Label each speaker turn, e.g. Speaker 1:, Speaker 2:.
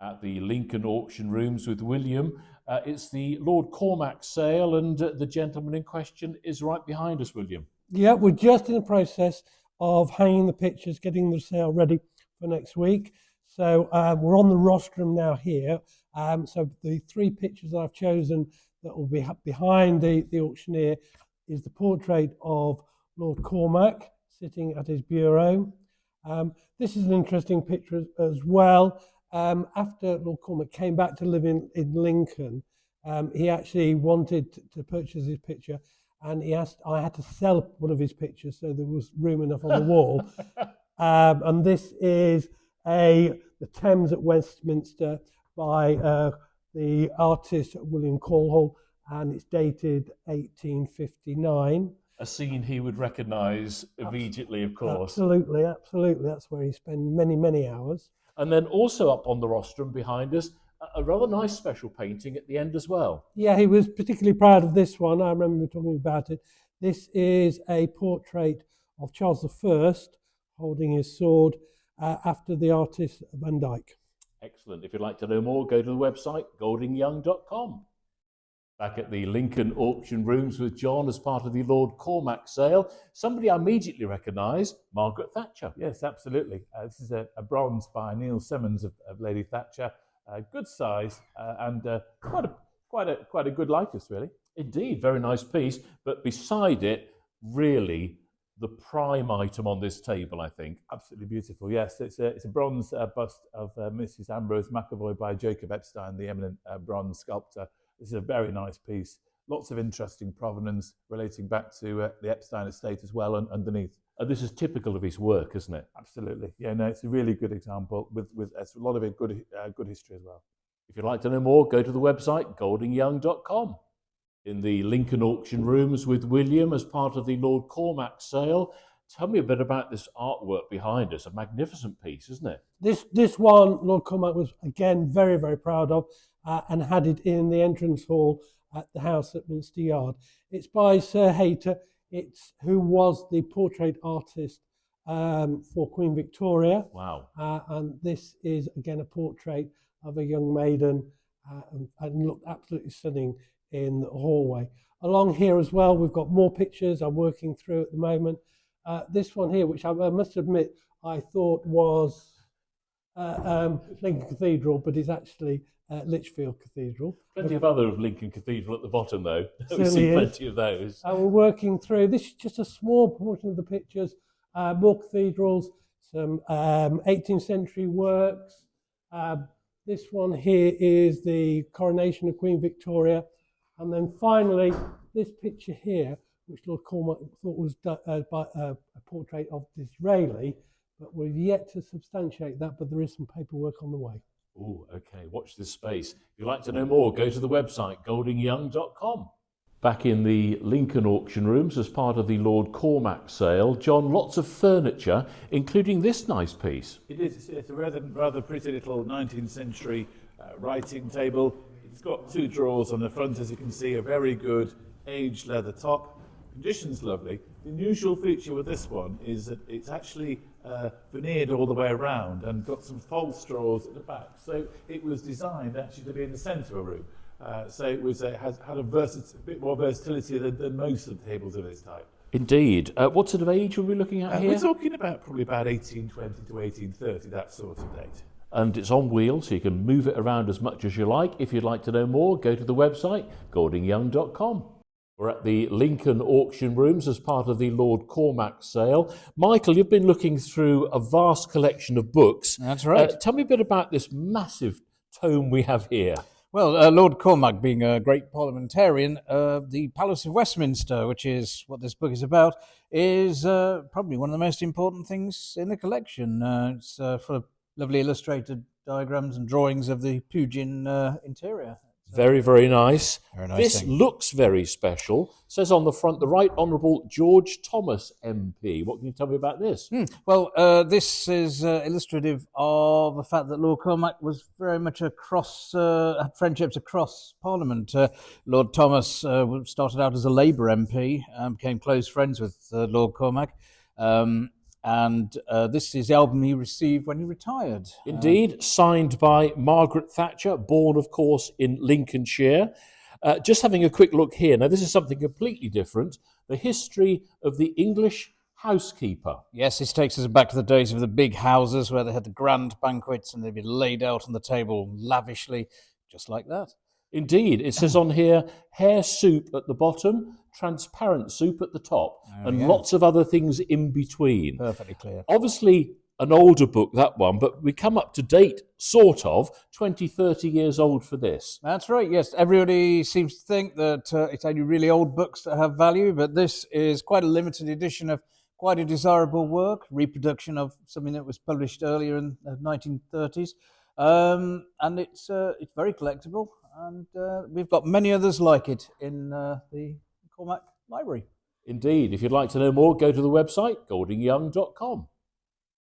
Speaker 1: at the Lincoln Auction Rooms with William. It's the Lord Cormack Sale, and the gentleman in question is right behind us, William.
Speaker 2: Yeah, we're just in the process of hanging the pictures, getting the sale ready for next week. So we're on the rostrum now here. So the three pictures that I've chosen that will be behind the auctioneer is the portrait of Lord Cormack sitting at his bureau. This is an interesting picture as well. After Lord Cormack came back to live in Lincoln, he actually wanted to purchase his picture, and he asked, I had to sell one of his pictures so there was room enough on the wall. And this is the Thames at Westminster by the artist William Callhall, and it's dated 1859.
Speaker 1: A scene he would recognise immediately, of course.
Speaker 2: Absolutely, absolutely. That's where he spent many, many hours.
Speaker 1: And then also up on the rostrum behind us, a rather nice special painting at the end as well.
Speaker 2: Yeah, he was particularly proud of this one. I remember talking about it. This is a portrait of Charles I holding his sword after the artist Van Dyck.
Speaker 1: Excellent. If you'd like to know more, go to the website goldingyoung.com. Back at the Lincoln Auction Rooms with John as part of the Lord Cormack Sale. Somebody I immediately recognised, Margaret Thatcher.
Speaker 3: Yes, absolutely. This is a bronze by Neil Symonds of Lady Thatcher. Good size and quite a good likeness, really.
Speaker 1: Indeed, very nice piece. But beside it, really, the prime item on this table, I think.
Speaker 3: Absolutely beautiful. Yes, it's a bronze bust of Mrs Ambrose McAvoy by Jacob Epstein, the eminent bronze sculptor. This is a very nice piece. Lots of interesting provenance relating back to the Epstein estate as well underneath.
Speaker 1: And this is typical of his work, isn't it?
Speaker 3: Absolutely. Yeah, no, it's a really good example with a lot of it good history as well.
Speaker 1: If you'd like to know more, go to the website goldingyoung.com. In the Lincoln Auction Rooms with William as part of the Lord Cormack Sale. Tell me a bit about this artwork behind us. A magnificent piece, isn't it?
Speaker 2: This one, Lord Cormack was again very, very proud of, and had it in the entrance hall at the house at Minster Yard. It's by Sir Hayter, who was the portrait artist for Queen Victoria.
Speaker 1: Wow.
Speaker 2: And this is again a portrait of a young maiden, and looked absolutely stunning in the hallway. Along here as well, we've got more pictures I'm working through at the moment. This one here, which I must admit I thought was Lincoln Cathedral, but it's actually Lichfield Cathedral.
Speaker 1: Plenty of other of Lincoln Cathedral at the bottom, though. We've
Speaker 2: Certainly
Speaker 1: seen
Speaker 2: is.
Speaker 1: plenty of those.
Speaker 2: We're working through. This is just a small portion of the pictures. More cathedrals, some 18th century works. This one here is the coronation of Queen Victoria. And then finally, this picture here, which Lord Cormack thought was by a portrait of Disraeli, but we've yet to substantiate that, but there is some paperwork on the way.
Speaker 1: Oh, okay. Watch this space. If you'd like to know more, go to the website goldingyoung.com. Back in the Lincoln Auction Rooms as part of the Lord Cormack Sale. John, lots of furniture, including this nice piece.
Speaker 3: It is. It's a rather pretty little 19th century writing table. It's got two drawers on the front, as you can see, a very good aged leather top. Condition's lovely. The unusual feature with this one is that it's actually veneered all the way around and got some false drawers at the back. So it was designed actually to be in the centre of a room. So it was had a bit more versatility than most of the tables of this type.
Speaker 1: Indeed. What sort of age were we looking at here?
Speaker 3: We're talking about probably about 1820 to 1830, that sort of date.
Speaker 1: And it's on wheels, so you can move it around as much as you like. If you'd like to know more, go to the website, goldingyoung.com. We're at the Lincoln Auction Rooms as part of the Lord Cormack Sale. Michael, you've been looking through a vast collection of books.
Speaker 4: That's right.
Speaker 1: Tell me a bit about this massive tome we have here.
Speaker 4: Well, Lord Cormack, being a great parliamentarian, the Palace of Westminster, which is what this book is about, is probably one of the most important things in the collection. It's full of lovely illustrated diagrams and drawings of the Pugin interior.
Speaker 1: Very, very nice.
Speaker 4: Very nice
Speaker 1: This
Speaker 4: thing.
Speaker 1: looks very special. Says on the front, the Right Honourable George Thomas MP. What can you tell me about this?
Speaker 4: Well, this is illustrative of the fact that Lord Cormack was very much had friendships across Parliament. Lord Thomas started out as a Labour MP, became close friends with Lord Cormack. And this is the album he received when he retired.
Speaker 1: Indeed, signed by Margaret Thatcher, born, of course, in Lincolnshire. Just having a quick look here. Now, this is something completely different. The history of the English housekeeper.
Speaker 4: Yes, this takes us back to the days of the big houses where they had the grand banquets and they'd be laid out on the table lavishly, just like that.
Speaker 1: Indeed, it says on here, hair soup at the bottom, transparent soup at the top, and lots of other things in between.
Speaker 4: Perfectly clear.
Speaker 1: Obviously, an older book, that one, but we come up to date, sort of, 20, 30 years old for this.
Speaker 4: That's right, yes. Everybody seems to think that it's only really old books that have value, but this is quite a limited edition of quite a desirable work, reproduction of something that was published earlier in the 1930s. And it's very collectible, and we've got many others like it in the Cormack Library.
Speaker 1: Indeed. If you'd like to know more, go to the website, goldingyoung.com.